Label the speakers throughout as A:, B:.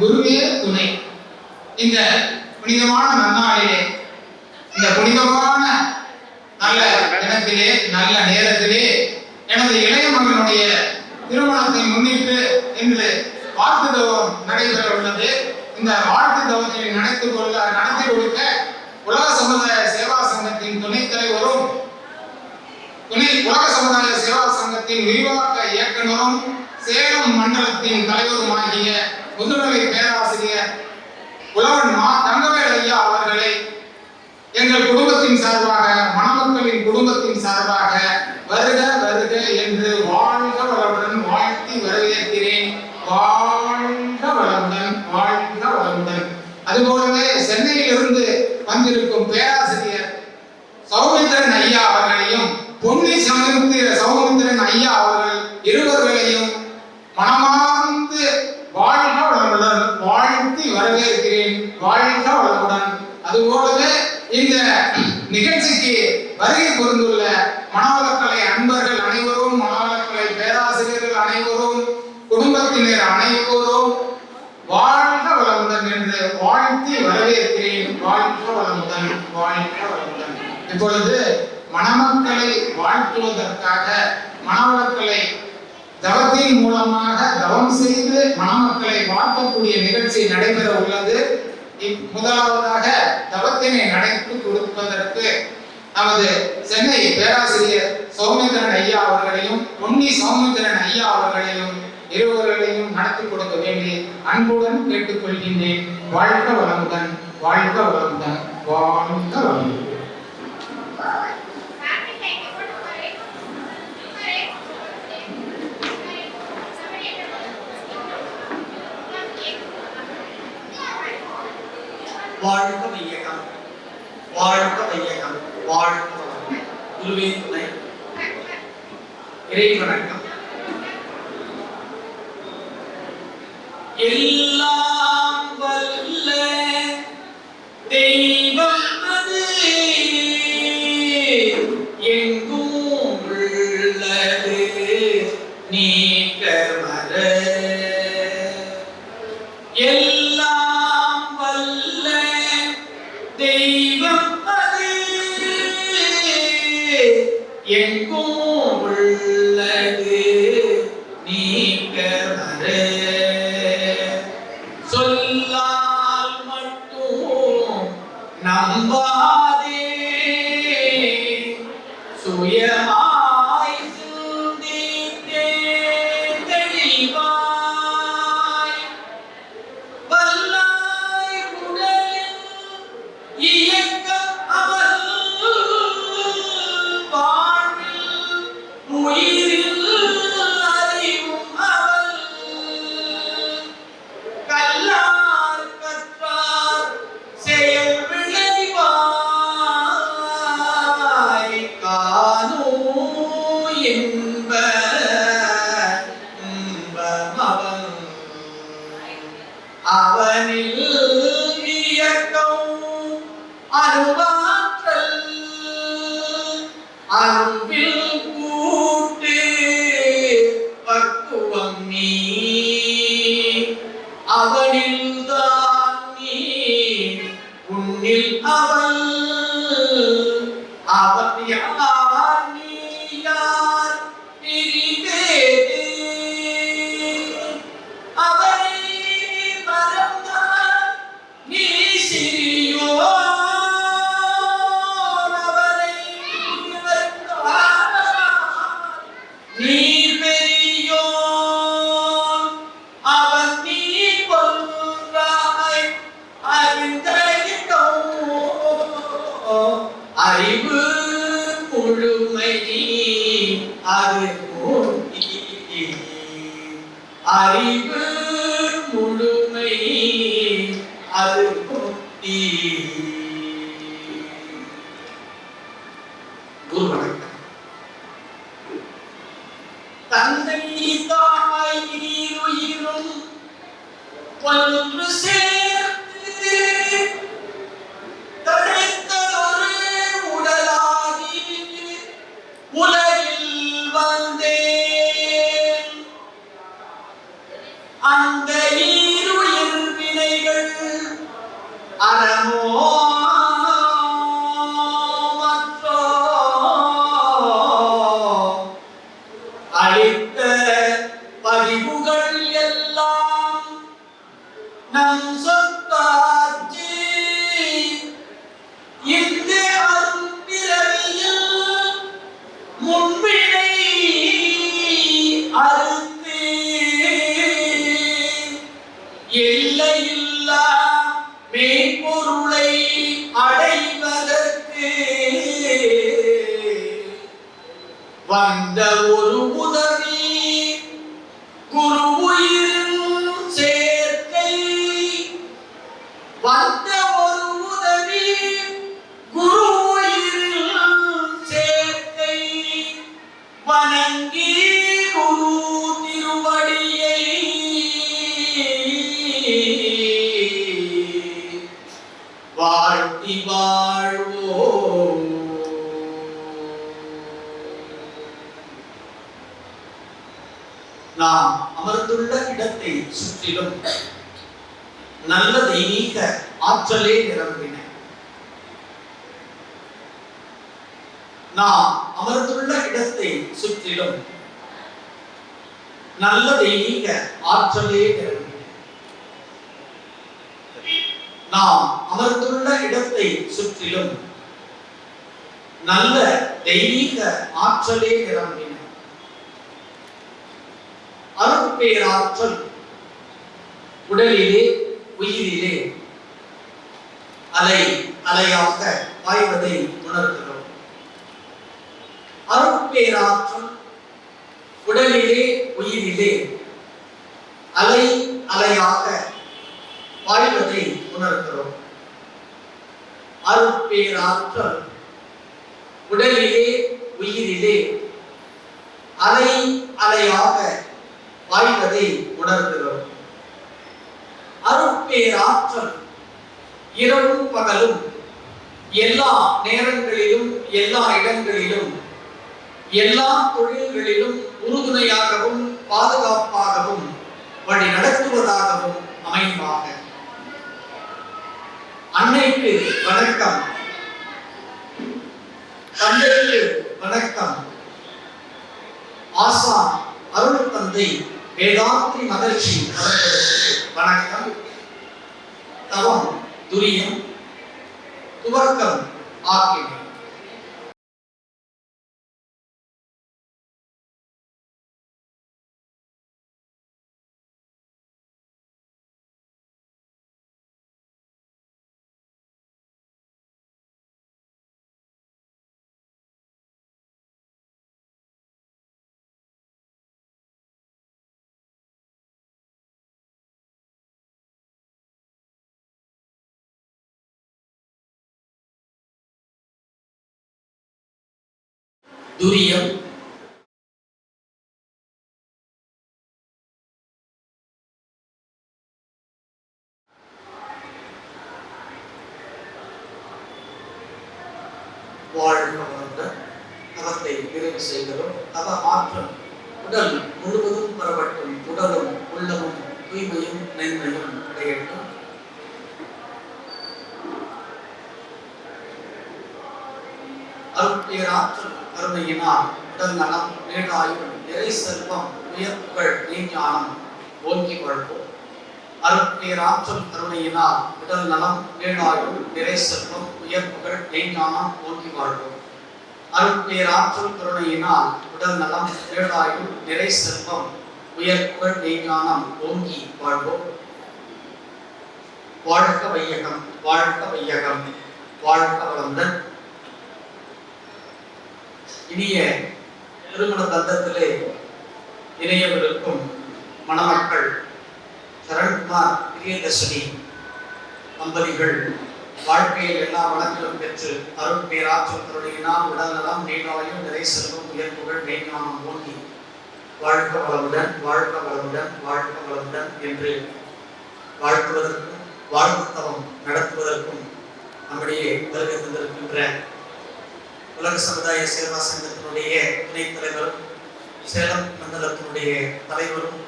A: குருவே துணை. இந்த புனிதமான நன்னாளிலே, இந்த புனிதமான நல்ல இடத்திலே, நல்ல நேரத்திலே எனது இளைய மகனுடைய திருமணத்தை முன்னிட்டு இன்று வாழ்த்து தவம் நடைபெற உள்ளது. இந்த வாழ்த்து தவத்தை நடத்தி கொடுக்க உலக சமுதாய சேவா சங்கத்தின் துணைத் தலைவரும் உலக சமுதாய சேவா சங்கத்தின் விரிவாக்க இயக்குநரும் சேலம் மண்டலத்தின் தலைவருமாகிய முதுநிலை பேராசிரியர் புலவன் மா தங்கவேல் ஐயா அவர்களை எங்கள் குடும்பத்தின் சார்பாக, மணமக்களின் குடும்பத்தின் சார்பாக வருக வருக என்று வாழ்க வளமுடன் வாழ்த்தி வரவேற்கிறேன். வாழ்க வளமுடன், வாழ்க வளமுடன். அதுபோலவே சென்னையிலிருந்து வந்திருக்கும் பேராசிரியர் சௌமித்திரன் ஐயா அவர்களையும் பொன்னி சௌமித்திரன் ஐயா அவர்கள் இருவர்களையும் மனமார்ந்து வாழ்க வளமுடன் வாழ்த்தி வரவேற்கிறேன். வாழ்க வளமுடன். அதுபோலவே இந்த நிகழ்ச்சிக்கு வருகை புரிந்துள்ள மனவளக்கலை அன்பர்கள் அனைவரும், மனவளக்கலை பேராசிரியர்கள் அனைவரும், குடும்பத்தினர் அனைவரும் வாழ்க வளமுடன் என்று வாழ்த்தி வரவேற்கிறேன். வாழ்க வளமுடன், வாழ்க வளமுடன். இப்பொழுது மணமக்களை வாழ்த்துவதற்காக மனவளக்கலை தவத்தின் மூலமாக தவம் செய்து மணமக்களை வாழ்த்தக்கூடிய நிகழ்ச்சி நடைபெற உள்ளது. முதலாவதாக தவத்தினை நடத்தி கொடுப்பதற்கு நமது சென்னை பேராசிரியர் சௌமித்திரன் ஐயா அவர்களையும் பொன்னி சௌமித்திரன் ஐயா அவர்களையும் இருவர்களையும் நடத்தி கொடுக்க வேண்டி அன்புடன் கேட்டுக்கொள்கின்றேன். வாழ்க வளமுடன், வாழ்க வளமுடன், வாழ்க வளமுடன்.
B: வாழ்க வையகம், வாழ்க வையகம், வாழ்க வளமுடன். குருவே துணை. இறை வணக்கம். எல்லாம் வல்ல தெய்வம் அது எங்கும் உள்ளது நீக்கமற. எல்லாம் வல்ல தெய்வம் அது எங்கும் உள்ளது நீக்கமற. சொல்லால் மட்டும் நம்பாதே, சுயமாய் சிந்தித்தே தெளிவாய். வல்லாய் உடலின் இயக்கம் அவள் வாழ்வில் உயிரில் அறிவும் அவள். கல்லார் கற்றார் செயல் விளைவாய் காணும் இன்ப இன்பமவன். அவனில் இயக்கம் அருவாற்றல் அரும்பில் கூட்டு பக்குவம் நீ. அவனில் தான் நீ, உன்னில் அவள். அவன் யார் நீ யார் பிரிவேது. அவனை மறந்தால் நீ சிறியோன். அவனை மறந்தால் நீ பெரியோன். அவன் நீ கொன்றாய் அறிந்தோ. அறிவு முழுமை அது மூர்த்தி. அறிவு முழுமை அது மூர்த்தி. குரு வணக்கம். தந்தை தாய் உயிரும் ஒன்று சேர்த்து தழைத்ததொரு உடலாகி உலகில் வந்தேன். அந்த ஈருயிர் ஒரு உதவி குரு உயிரின் சேர்க்கை வந்த ஒரு உதவி குரு உயிரின் சேர்க்கை வணங்கி குரு திருவடியை வாழ்த்தி வாழ்வோம். நாம் அமர்ந்துள்ள இடத்தை சுற்றிலும் நல்ல தெய்வீக ஆற்றலே நிரம்பின. நாம் அமர்ந்துள்ள இடத்தை சுற்றிலும் நல்ல தெய்வீக ஆற்றலே நிரம்பின. நாம் அமர்ந்துள்ள இடத்தை சுற்றிலும் நல்ல தெய்வீக ஆற்றலே நிரம்பின. அருட்பேராற்றல் உடலிலே உயிரிலே அலை அலையாக பாய்வதை உணர்கிறோம். அருட்பேராற்றல் உடலிலே உயிரிலே அலை அலையாக பாய்வதை உணர்கிறோம். அருட்பேராற்றல் உடலிலே உயிரிலே அலை அலையாக பாய்வதை உணர்கிறோம். அருட்பேராற்றல் இரவும் பகலும் எல்லா நேரங்களிலும் எல்லா இடங்களிலும் எல்லா தொழில்களிலும் உறுதுணையாகவும் பாதுகாப்பாகவும் வழி நடத்துவதாகவும் அமைவாக. அன்னைக்கு வணக்கம், தந்தைக்கு வணக்கம், ஆசான் அருள் தந்தை வேதாத்ரி மகிழ்ச்சி அவர்களுக்கு வணக்கம். தவம் துரியம் துவக்கம் ஆக்கினை. துரியம் வாழ்க வளமுடன். தவத்தை நிறைவு செய்கிறோம். தவ ஆற்றல் உடல் முழுவதும் பரவட்டும். உடலும் உள்ளமும் தூய்மையும் நன்மையும் அடையட்டும். அருட்பேராற்றல் கருணையினால் உடல் நலம் நீடாயுள் நிறை செல்வம் உயர்ப்புகள் ஞானம் ஓங்கி வாழ்வோம். அருட்பேராற்றல் கருணையினால் உடல் நலம் நீடாயுள் நிறை செல்வம் உயர்ப்புகள் ஞானம் ஓங்கி வாழ்வோம். அருட்பேராற்றல் கருணையினால் உடல் நலம் நீடாயுள் நிறை செல்வம் உயர்ப்புகள் ஞானம் ஓங்கி வாழ்வோம். வாழ்க வையகம், வாழ்க வையகம், வாழ்க வளமுடன். இனிய திருமண பந்தத்திலே இணையவிருக்கும் மணமக்கள் சரண்குமார் பிரியதர்ஷினி தம்பதிகள் வாழ்க்கையில் எல்லா வளங்களும் பெற்று அருட்பேராற்றல் கருணையினால் உடல் நலம் நீடாயுள் நிறை செல்வம் உயர்ப்புகள் மெய்ஞானம் ஓங்கி வாழ்க வளமுடன், வாழ்க வளமுடன், வாழ்க வளமுடன் என்று வாழ்த்துவதற்கும் வாழ்த்துத்தவம் நடத்துவதற்கும் நம்முடைய வருகை தந்திருக்கின்ற உலக சமுதாய சேவா சங்கத்தினுடைய துணைத் தலைவரும் சேலம் மண்டலத்தினுடைய தலைவரும்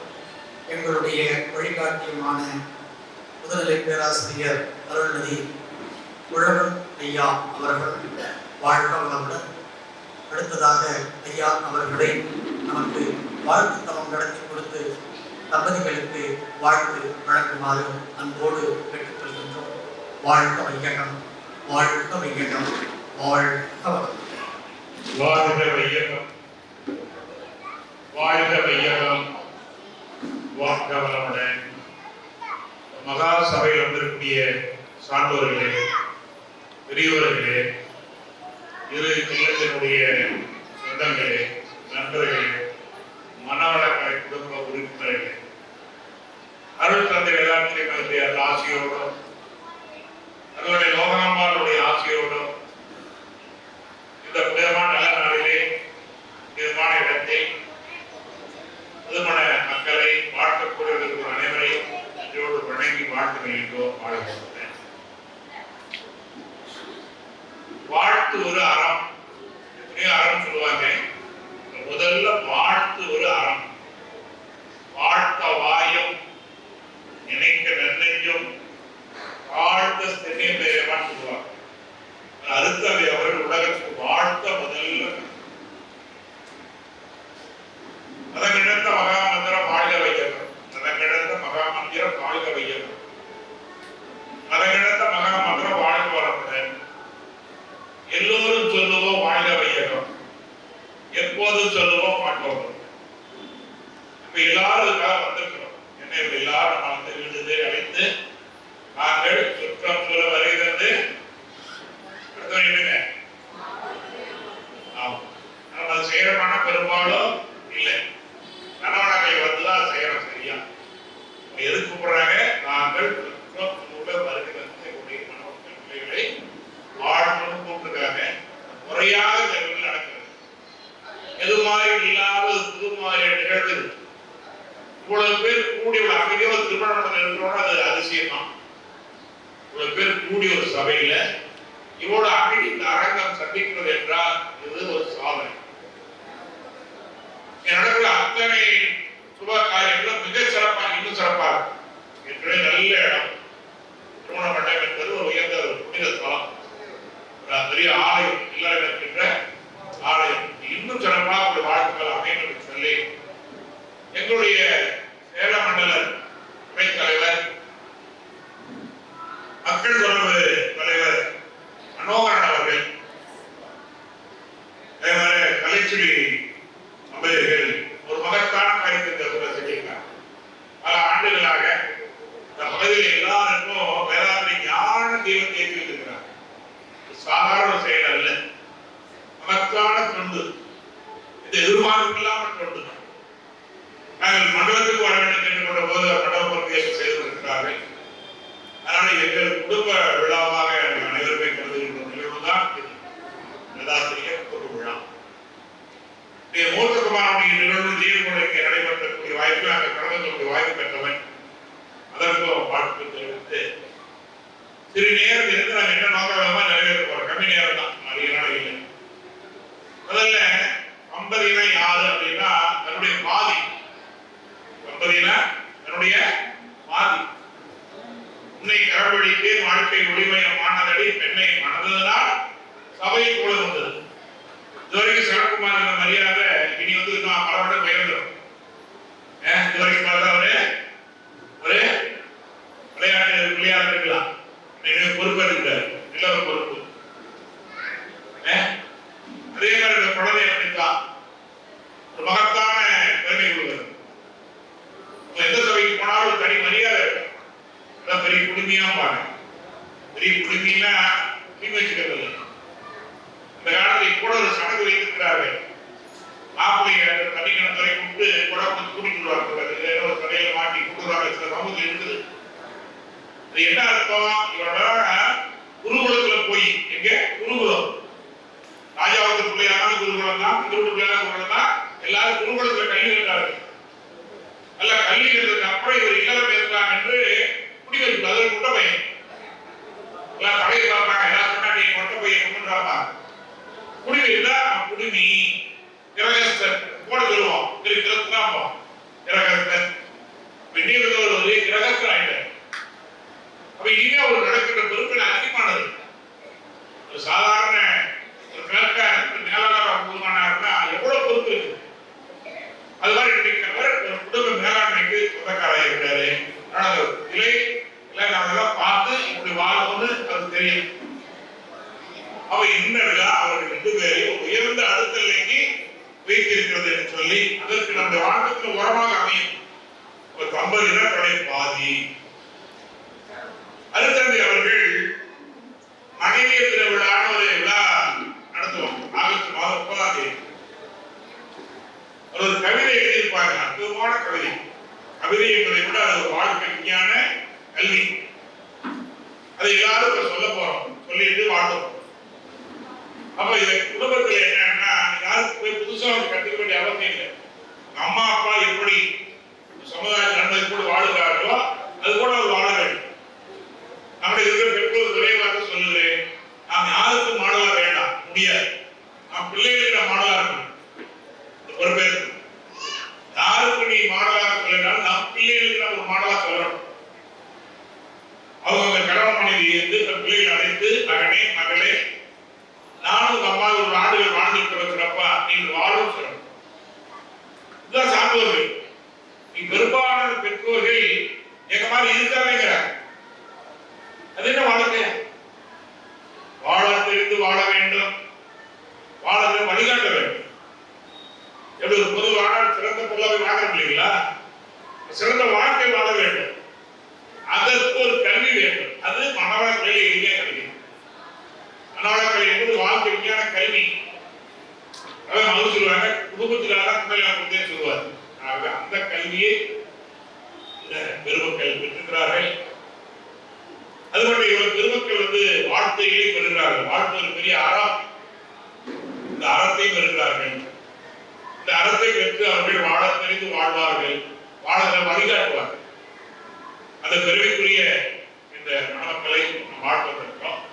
B: எங்களுடைய வழிகாட்டியுமான முதுநிலை பேராசிரியர் அருள்நிதி உழவன் ஐயா அவர்கள் வாழ்க வளமுடன். அடுத்ததாக ஐயா அவர்களை நமக்கு வாழ்த்து தவம் நடத்தி கொடுத்து தம்பதிகளுக்கு வாழ்த்து வழங்குமாறு அன்போடு கேட்டுக்கொள்கின்றோம். வாழ்க வையகம், வாழ்க வையகம், வாழ்க வளமுடன்.
C: வாழ்க வையகம், வாழ்க வையகம், வாழ்க வளமுடன். மகா சபையில் வந்திருக்கூடிய சான்றோர்களே, பெரியோர்களே, இரு இல்லத்தினுடைய சொந்தங்களே, நண்பர்களே, திருத்தந்தை வேதாத்திரி ஆசையோடும் அதனுடைய லோகநாம்பாளுடைய ஆசையோடும் இந்த புனிதமான நல்ல நாளிலே புனிதமான இடத்தில் புதுமண மக்களை வாழ்க்கக்கூடிய அனைவரையும் இதோடு வணங்கி வாழ்த்துகிறோ வாழ்கிறேன். வாழ்த்து ஒரு அறம். எத்தனையோ அறம் சொல்லுவாங்க. முதல்ல வாழ்த்து ஒரு அறம். வாழ்த்த வாயும் நினைக்க நெஞ்சம் வாழ்த்த சென்னையும் பேரவான்னு சொல்லுவாங்க. அருத்தவை அவர்கள் உலகத்துக்கு வாழ்த்த முதல்ல மதங்கிழந்த மகாமந்திரம் வாழ்க வையகம். மதங்கிழந்த மகாமந்திரம் வாழ்க வையகம். மதங்கிழந்த மகாமந்திரம் வாழ்க வளமுடன். எல்லோரும் சொல்லுவோம் வாழ்க வையகம். எப்போதும் சொல்லுவோம் மாட்டோம். இப்ப எல்லாரும் இதுக்காக வந்திருக்கிறோம். என்ன எல்லாரும் நம்ம வந்து விழுந்து அழைத்து நாங்கள் சுற்றம் சொல்ல வருகிறது. நம்ம அது செய்யறமான பெரும்பாலும் இல்லை. கணவனங்களை வந்துதான் செய்யறோம். சரியா எது கூப்பிடுறாங்க? நாங்கள் சுற்றம் சொல்ல வருகிறது பிள்ளைகளை வாழ்க்கை கூப்பிட்டுருக்காங்க. முறையாக நிகழ்வுகள் நடக்கிறது. எது மாதிரி இல்லாத புது மாதிரி நிகழ்வு. இவ்வளவு பேர் கூடி ஒரு அமைதியோ திருமணம் இருக்கிறோம். அது அதிசயம் தான். இவ்வளவு பேர் கூடி ஒரு சபையில இவ்வளவு அமைதி இந்த அரங்கம் சந்திக்கிறது என்றால் இது ஒரு சாதனை. நடக்கிற அத்தனை சுப காரியங்களும் மிக சிறப்பாக இன்னும் சிறப்பாக என்று நல்ல இடம். திருமண மண்டபம் என்பது ஒரு உயர்ந்த ஒரு புனித தலம். பெரிய ஆலயம், எல்லாரும் இருக்கின்ற ஆலயம். இன்னும் சிறப்பாக ஒரு வாழ்த்துக்கள் அமையும் என்று சொல்லி எங்களுடைய சேல மண்டல துணைத் தலைவர் மக்கள் தொடர்பு தலைவர் மனோகரன் அவர்கள், கலைச்சொலி அம்பேத்கர் ஒரு மகத்தான காரியத்தை செஞ்சிருக்காங்க. பல ஆண்டுகளாக இந்த பகுதியில் எல்லாருக்கும் வேதாந்திரி ஞான தெய்வத்தை ஏற்றி வைத்திருக்கிறார். சாதாரண செயல் அல்ல, மகத்தான தொண்டு. இது எதிர்பார்ப்பு இல்லாமல் தொண்டு. நாங்கள் மண்டபத்துக்கு வர வேண்டும் என்று கொண்ட போது மண்டப பொறுப்பேற்பு செய்து கொண்டிருக்கிறார்கள். அதனால எங்கள் குடும்ப விழாவாக அனைவருமே கருதுகின்ற நிகழ்வுதான் வேதாந்திரியர் பொது விழா. மூத்தகுமாரனுடைய நிகழ்வு தீர்வுகளுக்கு நடைபெற்றக்கூடிய வாய்ப்பு அங்கே கலந்துக்கூடிய வாய்ப்பு பெற்றவன். அதற்கும் வாழ்த்து தெரிவித்து சிறு நேரம் இருந்து நாங்கள் என்ன நோக்கமாக நிறைவேற்ற போறோம். கம்மி நேரம் தான், அதிக நாள் இல்லை. முதல்ல 50 யாரு அப்படின்னா தன்னுடைய பாதி. 50 தன்னுடைய பாதி. உன்னை கரவழித்து வாழ்க்கை ஒளிமயமானதடி பெண்ணை மணந்ததுதான் சபையை போல வந்தது. இதுவரைக்கும் சரத்குமார் என்ற மரியாதை இனி வந்து இன்னும் பல மடங்கு உயர்ந்துடும். இதுவரைக்கும் பார்த்தா ஒரு விளையாட்டு இருக்கலாம். பொறுப்பு இருக்கிறார், நல்ல ஒரு பொறுப்பு. அதே மாதிரி இந்த குழந்தை அப்படித்தான் ஒரு மகத்தான பெருமை கொள்வது. எந்த சபைக்கு போனாலும் ஒரு தனி மரியாதை இருக்கும். பெரிய குடும்பியா பாருங்க. பெரிய குடும்பின்னா வச்சுக்கிறது. இந்த காலத்தில் கூட ஒரு சடங்கு வைத்திருக்கிறார்கள். மாப்பிள்ளைய தனிக்கணத்துறை கூப்பிட்டு கூட கூட்டிட்டு வருவாங்க. ஒரு கடையில மாட்டி கூட்டுறாங்க. சில சமூகத்தில் இருக்குது. அது என்ன அர்த்தம்? இவரோட குருகுலத்துல போய் எங்க குருகுலம் ராஜாவுக்கு பிள்ளையான குருகுலம் தான், குருகுல பிள்ளையான குருகுலம் தான். எல்லாரும் குருகுலத்துல கல்வி கற்றார்கள். அல்ல கல்வி கற்றதுக்கு அப்புறம் இவர் இல்லறம் இருக்கலாம் என்று குடிவெறிப்பு. அதில் குட்ட பையன் எல்லாம் தடை பார்ப்பாங்க. எல்லாம் சொன்னா நீ கொட்ட பையன் கொண்டுறாப்பா. குடிவெறிதா குடிமி கிரகஸ்தர் போட சொல்லுவோம். கிரகஸ்தான் கிரகஸ்தர் வெண்ணில் ஒரு கிரகஸ்தர் ஆயிட்டார். அப்ப இனிமே ஒரு நடக்கிற பொறுப்பில் அதிகமானது. ஒரு சாதாரண ஒரு கிழக்க மேலாளர் உருவானார்னா எவ்வளவு பொறுப்பு இருக்கு. அது மாதிரி இருக்கிறவர் ஒரு குடும்ப மேலாண்மைக்கு சொந்தக்காரர் இருக்கிறாரு. ஆனால் இலை இல்லை நாமெல்லாம் பார்த்து இப்படி வாழணும்னு அது தெரியும். அவ இந்த விழா அவர்கள் 2 பேரையும் உயர்ந்த அடுத்த நிலைக்கு வைத்திருக்கிறது என்று சொல்லி அதற்கு நம்முடைய வாழ்க்கைக்கு உரமாக அமையும். ஒரு 50 கடை பாதி. அருத்தந்தை அவர்கள் மனைவியர் திருவிழான்னு ஒரு விழா நடத்துவோம். ஆகஸ்ட் மாதம் 30ஆம் தேதி ஒரு கவிதை எழுதியிருப்பாங்க. அற்புதமான கவிதை. கவிதை என்பதை விட அது ஒரு வாழ்க்கை விஞ்ஞான கல்வி. அதை எல்லாரும் இப்ப சொல்ல போறோம், சொல்லிட்டு வாழ்றோம். அப்ப இந்த குடும்பத்துல என்னன்னா யாருக்கு போய் புதுசா வந்து கத்துக்க வேண்டிய அவசியம் இல்லை. அம்மா அப்பா எப்படி சமுதாய நன்மை கூட வாழுகிறார்களோ அது கூட அவர் வாழ வேண்டும். நம்முடைய இருக்கிற பெற்றோர் விரைவாக சொல்லுகிறேன், நாம் யாருக்கும் மாடலா வேண்டாம், முடியாது. நாம் பிள்ளைகளுக்கு மாடலா இருக்கணும். ஒரு பேர் யாருக்கு நீ மாடலாக சொல்லினால் நம் பிள்ளைகளுக்கு நம்ம ஒரு மாடலா சொல்லணும். அவங்க கணவன் மனைவி இருந்து தன் பிள்ளைகளை அழைத்து மகனே மகளே நானும் உங்க அம்மா ஒரு ஆண்டுகள் வாழ்ந்துட்டு இருக்கிறப்பா நீங்கள் வாழும் சொல்லணும். இதுதான் சான்றோர்கள். நீ பெரும்பாலான பெற்றோர்கள் எங்க மாதிரி இருக்காங்கிறாங்க. அது என்ன வாழ்க்கை? வாழ தெரிந்து வாழ வேண்டும், வாழ வழிகாட்ட வேண்டும். எப்படி ஒரு பொதுவான சிறந்த பொருளாவை வாழ இல்லைங்களா? சிறந்த வாழ்க்கை வாழ வேண்டும். அதற்கு ஒரு கல்வி வேண்டும். அது மனவள கல்வி எங்கே கிடைக்கும்? மனவள கல்வி என்பது வாழ்க்கை விஞ்ஞான கல்வி. அதான் அவங்க சொல்லுவாங்க குடும்பத்துக்காக குடும்பத்தை சொல்லுவார். அந்த கல்வியை பெருமக்கள் பெற்றிருக்கிறார்கள். அது மட்டும் இவர் பெருமக்கள் வந்து வாழ்க்கையை பெறுகிறார்கள். வாழ்க்கை ஒரு பெரிய அறம். இந்த அறத்தை பெறுகிறார்கள். இந்த அறத்தை பெற்று அவர்கள் வாழ தெரிந்து வாழ்வார்கள், வாழ வழிகாட்டுவார்கள். அந்த பெருமைக்குரிய இந்த மணமக்களை நாம் வாழ்வதற்கும்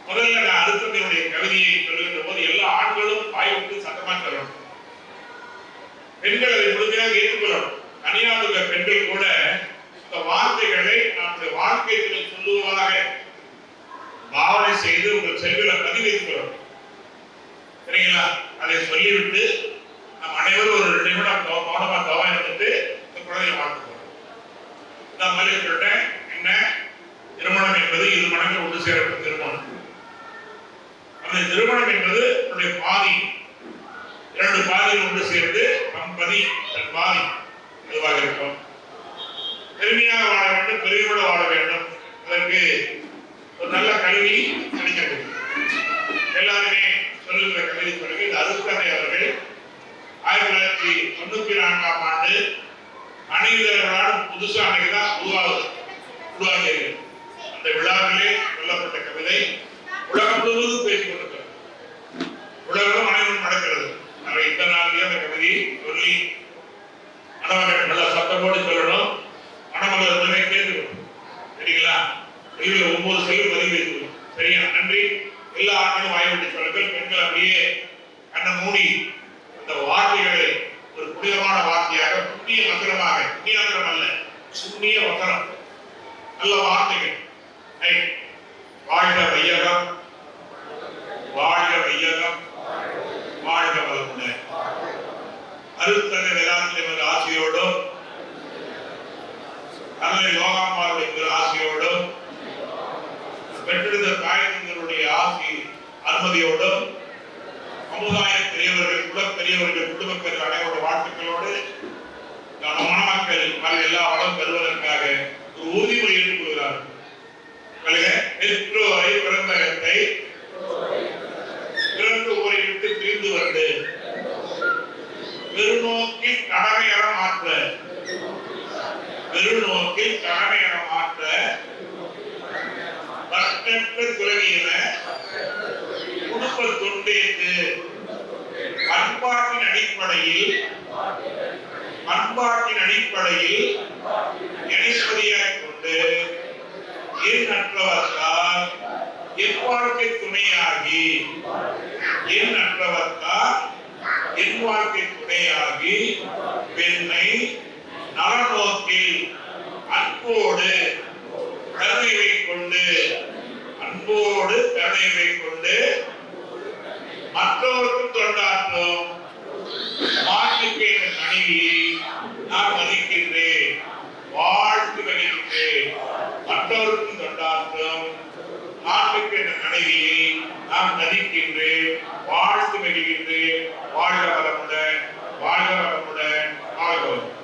C: முதல்ல நான் அருத்தத்தினுடைய கவிதையை சொல்லுகின்ற போது எல்லா ஆண்களும் வாய்விட்டு சத்தமா சொல்லணும். பெண்கள் அதை முழுமையாக ஏற்றுக்கொள்ளணும். தனியாக உள்ள பெண்கள் கூட இந்த வார்த்தைகளை நம்முடைய வாழ்க்கைகளை சொல்லுவதாக பாவனை செய்து உங்கள் செல்வில பதிவைத்துக் கொள்ளணும். சரிங்களா? அதை சொல்லிவிட்டு நம் அனைவரும் ஒரு 2 நிமிடம் மௌனமா தவம் எடுத்துட்டு இந்த குழந்தையை வாழ்த்து போறோம். நான் மேலே சொல்லிட்டேன், என்ன திருமணம் என்பது 2 மடங்கு ஒன்று சேரப்பட்ட திருமணம். அந்த திருமணம் என்பது உன்னுடைய பாதி, 2 பாதியில் ஒன்று சேர்ந்து நம் பதி தன் பாதி அதுவாக இருக்கும். பெருமையாக வாழ வேண்டும், பெருமையோடு வாழ வேண்டும். அதற்கு ஒரு நல்ல கல்வி கிடைக்க வேண்டும். எல்லாருமே சொல்லுகிற கல்வி பிறகு இந்த அருட்தந்தை அவர்கள் 1994ஆம் ஆண்டு அணிவிதர்களால் புதுசா அன்னைக்குதான் உருவாகியது. அந்த விழாவிலே சொல்லப்பட்ட கவிதை உலகம் முழுவதும் பேசிக் கொண்டிருக்கிறது. உலகம் அனைவரும் நடக்கிறது. நாங்கள் இந்த நாளிலே அந்த கவிதையை சொல்லி மணமகள் நல்ல சத்தமோடு சொல்லணும். மணமகள் உடனே கேட்டுக்கணும். சரிங்களா? இதுல 9 செல்வம் பதிவு வைத்துக்கணும். சரியா? நன்றி. எல்லா ஆண்களும் வாய்விட்டு சொல்லுங்கள். பெண்கள் அப்படியே கண்ணை மூடி அந்த வார்த்தைகளை ஒரு புனிதமான வார்த்தையாக, புண்ணிய வசனமாக, புண்ணியாந்திரம் அல்ல, புண்ணிய வசனம், நல்ல வார்த்தைகள். வாழ்க வையகம், வாழ்க வையகம், வாழ்க வளமுடன். அருட்தந்தை வேதாந்திரியின் ஆசையோடும் அன்னை யோகாம்மாளுடைய ஆசையோடும் பெற்றெடுத்த தாயகங்களுடைய ஆசை அனுமதியோடும் சமுதாய பெரியவர்கள், குல பெரியவர்கள், குடும்பங்கள் அனைவரோட வாழ்த்துக்களோடு மணமக்கள் எல்லா வளம் பெறுவதற்காக ஒரு உறுதிமொழி எடுத்துக் கொள்கிறார்கள். பெற்றோரை பிறந்தகத்தை பிறந்து ஊரை விட்டு பிரிந்து வந்து பெருநோக்கில் கடமையற மாற்ற, பெருநோக்கில் கடமையற மாற்ற பற்றற்ற துறவியின குடும்ப தொண்டேற்று பண்பாட்டின் அடிப்படையில் இணைப்பதியாக கொண்டு எண்ணற்றவர்கால் என் வாழ்க்கை துணையாகி, எண்ணற்றவர்கால் என் வாழ்க்கை துணையாகி பெண்ணை நலநோக்கில் அன்போடு கருணைவை கொண்டு, அன்போடு கருணைவை கொண்டு மற்றவருக்கும் தொண்டாற்றும் மாட்டுக்கு என் மனைவியை நான் மதிக்கின்றேன், வாழ்த்து வருகின்றேன். மற்றவருக்கும் தொண்டாற்றும் மாட்டுக்கு என் மனைவியை நான் மதிக்கின்றேன், வாழ்த்து வருகின்றேன். வாழ்க வளமுடன், வாழ்க வளமுடன், வாழ்க வளமுடன்.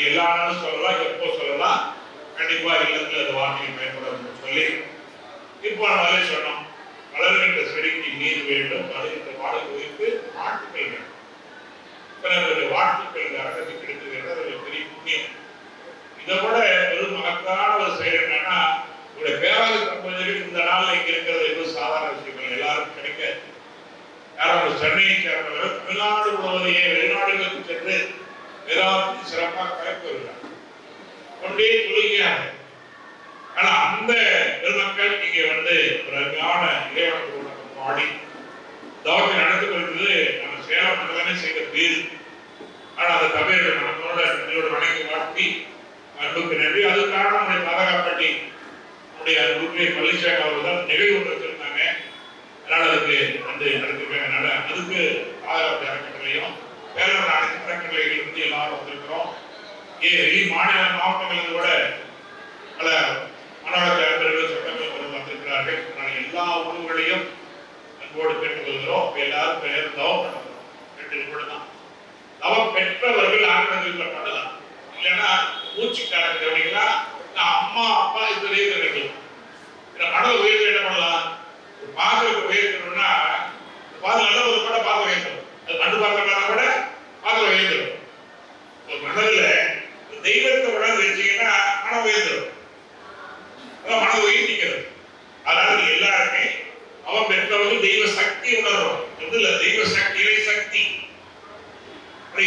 C: எல்லா நாளும் சொல்லலாம், எப்போ சொல்லலாம், கண்டிப்பா இல்லத்துல அந்த வார்த்தையை பயன்படும் சொல்லி இப்போ நம்ம சொன்னோம். வளர்கின்ற செடிக்கு நீர் வேண்டும், வளர்கின்ற வாழை குறித்து வாழ்த்துக்கள் வேண்டும். வாழ்த்துக்கள் இந்த அரங்கத்துக்கு கிடைத்தது அது ஒரு பெரிய புண்ணியம். இதை விட ஒரு மகத்தான ஒரு செயல் என்னன்னா, உங்களுடைய பேராது தம்பதிகள் இந்த நாள்ல இங்க இருக்கிறது எதுவும் சாதாரண விஷயங்கள் எல்லாருக்கும் கிடைக்க. யாரும் சென்னையை சேர்ந்தவர் தமிழ்நாடு முழுவதையே வெளிநாடுகளுக்கு சென்று வேதாந்தி சிறப்பாக கலைப்பு வருகிறார். கொண்டே தொழுகையாக. ஆனா அந்த பெருமக்கள் இங்கே வந்து ஒரு அருமையான இறைவனுக்கு பாடி தவத்தை நடந்து கொள்வது நம்ம சேலம் மண்டலமே செய்த பேர். ஆனால் அந்த தமிழர்கள் நம்மளோட வணங்கி வாழ்த்தி அன்புக்கு நன்றி. அது காரணம் நம்முடைய பாதுகாப்பட்டி நம்முடைய உறுப்பினர் பழனிசாமி அவர்கள் தான் நிகழ்வு ஒன்று வச்சிருந்தாங்க. அதனால அதுக்கு வந்து நடத்திருக்காங்க. அதனால அதுக்கு பாதுகாப்பு அறக்கட்டளையும் வேளாண் அனைத்து அறக்கட்டளைகள் இருந்து எல்லாரும் வந்திருக்கிறோம். வெளி மாநில மாவட்டங்களில் கூட பல மாணவர்கள் நண்பர்கள் சட்டங்கள் வந்திருக்கிறார்கள். அதனால எல்லா உணவுகளையும் அன்போடு கேட்டுக்கொள்கிறோம். எல்லாரும் பெயர் தவம் பண்ணுறோம். 2 நிமிடம் தான் தவம் பெற்றவர்கள் ஆங்கிலத்தில் பண்ணலாம். இல்லைன்னா மூச்சு கணக்குறவங்களா அம்மா அப்பா இதுலேயே கிடைக்கும். மனதை உயர்த்து என்ன பண்ணலாம்? ஒரு பாத்திரத்தை உயர்த்தணும்னா நல்ல ஒரு கூட பாத்திரம் உயர்த்தணும். அது மண்ணு பாத்திரம் கூட பாத்திரம் உயர்த்தணும். ஒரு மனதில் தெய்வத்தை உணர்ந்து வச்சீங்கன்னா மனம் உயர்ந்துடும். அதான் மனம் உயர்த்திக்கிறது. அதனால நீங்க எல்லாருமே அவன் பெற்றவர்கள் தெய்வ சக்தி உணர்றோம். இதுல தெய்வ சக்தி, இறை சக்தி,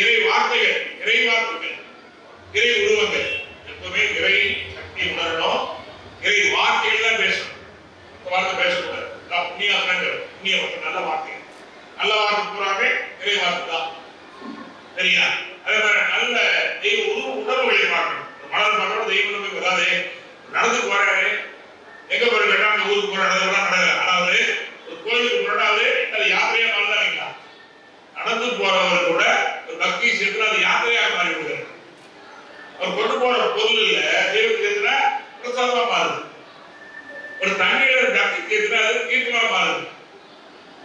C: இறை வார்த்தைகள், இறை வார்த்தைகள், இறை உருவங்கள் எப்பவுமே இறை சக்தி உணரணும். இறை வார்த்தைகள் தான் பேசணும். வார்த்தை பேசக்கூடாது. புண்ணியாசனங்கள், புண்ணிய நல்ல வார்த்தை, நல்ல வார்த்தை பூராவே இறை வார்த்தை தான். சரியா? அதே மாதிரி நல்ல தெய்வ உணர்வுகளை பார்க்கணும். மலர் பார்க்கணும். தெய்வம் நமக்கு வராது. நடந்து போறாரு, எங்க போய் கேட்டா அந்த ஊருக்கு போற நடந்தது. அதாவது ஒரு கோயிலுக்கு போறாரு, அது யாத்திரையா மாறுதாங்களா? நடந்து போறவர் கூட ஒரு பக்தி சேர்த்து அது யாத்திரையாக மாறி விடுகிறார். அவர் கொண்டு போற பொருள் இல்ல தெய்வத்துக்கு ஏத்துனா பிரசாதமா மாறுது. ஒரு தண்ணியில பக்தி சேர்த்துனா அது கீர்த்தமா மாறுது.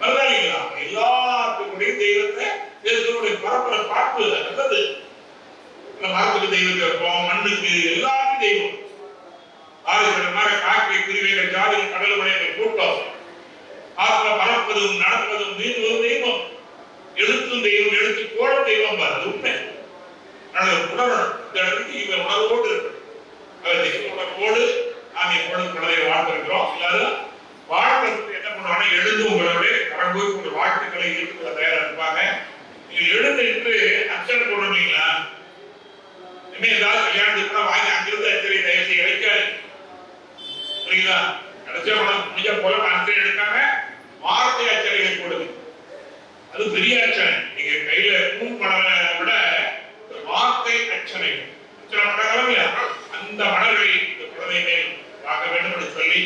C: மறுதாளிங்களா? எல்லாத்துக்குடைய தெய்வத்தை பரம்பரை பார்ப்பு நல்லது. மரத்துக்கு தெய்வத்தை வைப்போம், மண்ணுக்கு எல்லாருக்கும் தெய்வம். காக்கை, குருவிகள், ஜாதி, கடல் வளையங்கள் கூட்டம், ஆத்மா பறப்பதும் நடப்பதும் நீந்துவதும் தெய்வம். எழுத்தும் தெய்வம், எழுத்து கோட தெய்வம். அது உண்மை. உணரணும். இந்த இடத்துக்கு இவன் உணர்வோடு இருக்கு. உணர்வோடு நாம் எப்பொழுது குழந்தையை வாழ்ந்திருக்கிறோம். எல்லாரும் வாழ்க்கிறதுக்கு என்ன பண்ணுவாங்கன்னா எழுந்து உங்களுடைய கடவுள் உங்கள் வாழ்த்துக்களை ஏற்றுக்கொள்ள தயாரா இருப்பாங்க. நீங்க எழுந்து நின்று அச்சனை போடுறீங்களா? இனிமே ஏதாவது கல்யாணத்துக்கு கூட வாங்கி அங்கிருந்து அச்சனை தயவு செய்ய வைக்காது. புரியுதா? கடைசியா முடிஞ்ச போல அச்சனை எடுக்காம வார்த்தை அச்சனைகளை போடுது. அது பெரிய அச்சனை. நீங்க கையில பூ மலரை விட வார்த்தை அச்சனை அச்சனை பண்ணாலும் இல்லையா? அந்த மலர்களை இந்த குழந்தை மேல் பார்க்க வேண்டும் என்று சொல்லி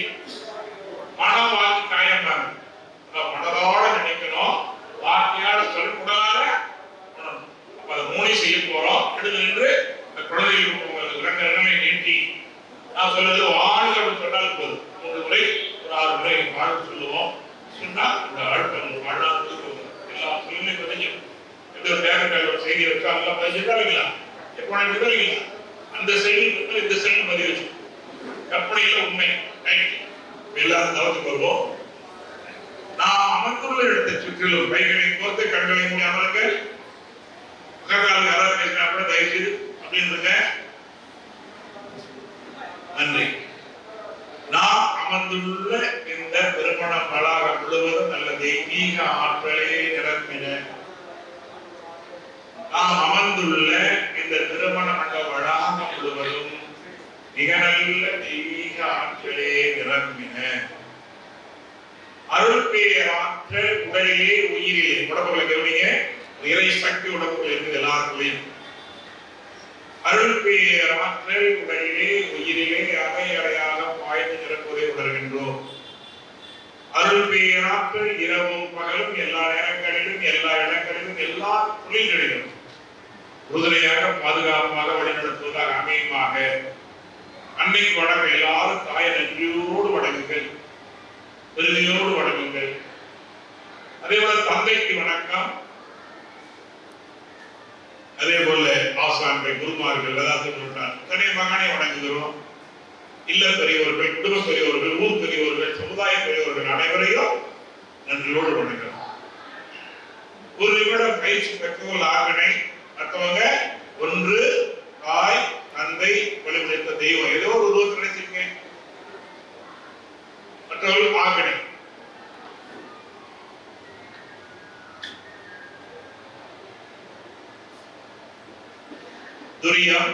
C: மனம் வாக்கி காயம் தான் மனதோட நினைக்கணும். வார்த்தையால் சொல்லக்கூடாத அப்ப அதை மூணை செய்ய போறோம். எழுந்து நின்று அந்த குழந்தைகளுக்கு 2 இடங்களை நீட்டி நான் சொல்றது வாழ்கள் சொன்னால் போதும். 3 முறை ஒரு 6 முறை வாழ் சொல்லுவோம். சொன்னா இந்த வாழ்க்கை வாழ்நாள் எல்லா சொல்லுமே பதிஞ்சும். எந்த ஒரு தேவையான செய்தி வச்சா எல்லாம் பதிஞ்சுட்டாங்களா? எப்போ விடுதலைங்களா? அந்த செய்தி இந்த செய்தி பதிவு வச்சு கற்பனையில உண்மை எல்லாரும் தவத்துக்கு வருவோம். நாம் அமர்ந்துள்ள இடத்தை சுற்றிலும் கைகளை கோர்த்து கண்களை மூடி அமருங்க. பக்கத்தால் யாராவது பேசினா கூட தயவு செய்து அப்படின்னு நன்றி. நாம் அமர்ந்துள்ள இந்த திருமண வளாகம் முழுவதும் நல்ல தெய்வீக ஆற்றலே நிரம்பின. நாம் அமர்ந்துள்ள இந்த திருமண மண்டப வளாகம் முழுவதும் மிக நல்ல தெய்வீக ஆற்றலே நிரம்பின. அருள் பேராற்றல் உடலிலே உயிரிலே. உடம்புகளை கவனிங்க. இறை சக்தி உடம்புகள் இருக்குது எல்லாருக்குள்ளையும். அருள் பேராற்றல் உடலிலே உயிரிலே அலை அலையாக பாய்ந்து நிரம்புவதை உணர்கின்றோம். அருள் பேராற்றல் இரவும் பகலும் எல்லா நேரங்களிலும் எல்லா இடங்களிலும் எல்லா தொழில்களிலும் உறுதுணையாக பாதுகாப்பாக வழிநடத்துவதாக அமையுமாக. அன்னைக்கு வணங்க எல்லாரும் தாய நன்றியோடு வணங்குங்கள், பெருமையோடு வணங்குங்கள். அதே போல தந்தைக்கு வணக்கம். அதே போல ஆசான்கள், குருமார்கள், தனி மகனை வணங்குகிறோம். இல்ல பெரியவர்கள், குடும்ப பெரியவர்கள், ஊர் பெரியவர்கள், சமுதாய பெரியவர்கள் அனைவரையும் நன்றியோடு வணங்குகிறோம். ஒரு நிமிடம் பயிற்சி பெற்றவர்கள் ஆகணை, மற்றவங்க ஒன்று தாய் தந்தை வெளிப்படுத்த தெய்வம், ஏதோ ஒரு உருவத்தை நினைச்சிருங்க, மற்றவர்கள் ஆகணை. துரியம்,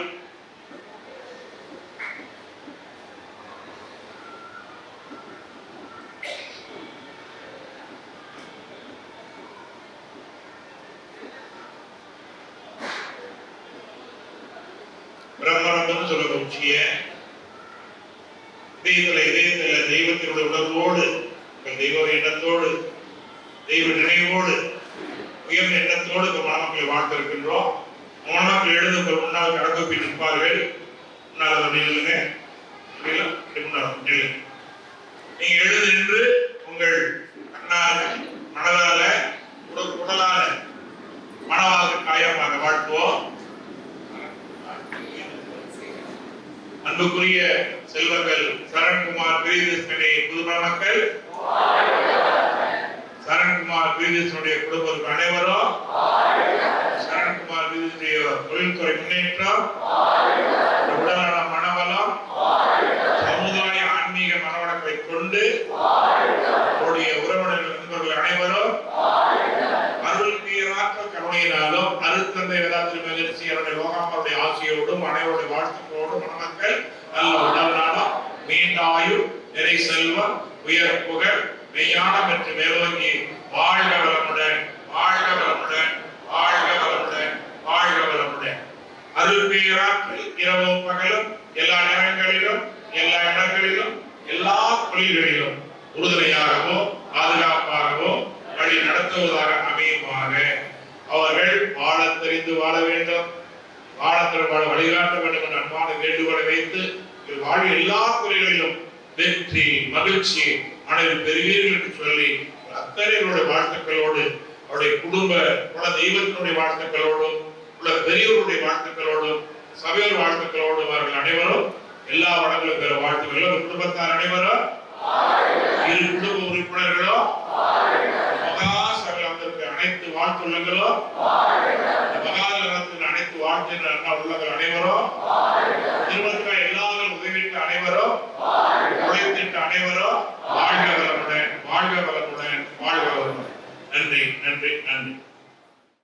C: பிரம்மரந்தம் சொல்ல உச்சிய இதயத்துல தெய்வத்தினுடைய உணர்வோடு, தெய்வ எண்ணத்தோடு, தெய்வ நினைவோடு, உயர்ந்த எண்ணத்தோடு மாணவர்களை வாழ்த்திருக்கின்றோம். மாணவர்கள் எழுதுங்கள், முன்னால் கடற்கப்பி நிற்பார்கள். முன்னால் அப்படி நில்லுங்க, நீங்க எழுது நின்று உங்கள் மனதால உடலால மனவாக காயமாக வாழ்த்துவோம். அன்புக்குரிய செல்வங்கள் சரண்குமார் பிரியதர்ஷனை புதுமண மக்கள், சரண்குமார் பிரியதர்ஷனுடைய குடும்பத்திற்கு அனைவரும், சரண்குமார் பிரியதர்ஷனுடைய தொழில்துறை முன்னேற்றம், உடல்நல மனவளம், சமுதாய ஆன்மீக மனவளத்தை கொண்டு அவருடைய உறவினர்கள் நண்பர்கள் அனைவரும் அருள் பேராற்றல் கருணையினாலும் அருட்தந்தை வேதாத்திரி மகிழ்ச்சி அவருடைய லோகாம்பருடைய ஆசையோடும் அனைவருடைய வாழ்த்துக்களோடும் மணமக்கள் நல்ல உடல்நலம், நீண்டாயுள், நிறை செல்வம், உயர் புகழ், மெய்யானம் என்று மேலோங்கி வாழ்க வளமுடன், வாழ்க வளமுடன், வாழ்க வளமுடன், வாழ்க வளமுடன். அருள் பேராற்றல் இரவும் பகலும் எல்லா நேரங்களிலும் எல்லா இடங்களிலும் எல்லா தொழில்களிலும் உறுதுணையாகவோ பாதுகாப்பாகவோ வழி நடத்துவதாக அமையுமாக. அவர்கள் வாழ தெரிந்து வாழ வேண்டும், வாழத்தில் வாழ வழிகாட்ட வேண்டும் என்ற அன்பான வேண்டுகோளை வைத்து வாழ்வு எல்லா துறைகளிலும் வெற்றி மகிழ்ச்சி அனைவரும் பெறுவீர்கள் என்று சொல்லி அத்தனைகளுடைய வாழ்த்துக்களோடு, அவருடைய குடும்ப குல தெய்வத்தினுடைய வாழ்த்துக்களோடும் உள்ள பெரியவருடைய வாழ்த்துக்களோடும் சபையோர் வாழ்த்துக்களோடும் அவர்கள் அனைவரும் எல்லா வளங்களும் பெற வாழ்த்துக்களும். குடும்பத்தார் அனைவரும், இரு குடும்ப உறுப்பினர்களோ, மகா சகலத்திற்கு அனைத்து வாழ்த்துள்ளங்களோ, மகாநகரத்தின் அனைத்து வாழ்த்துள்ள உள்ளங்கள் அனைவரும், திருமண எல்லாரும் உதவிட்டு அனைவரும்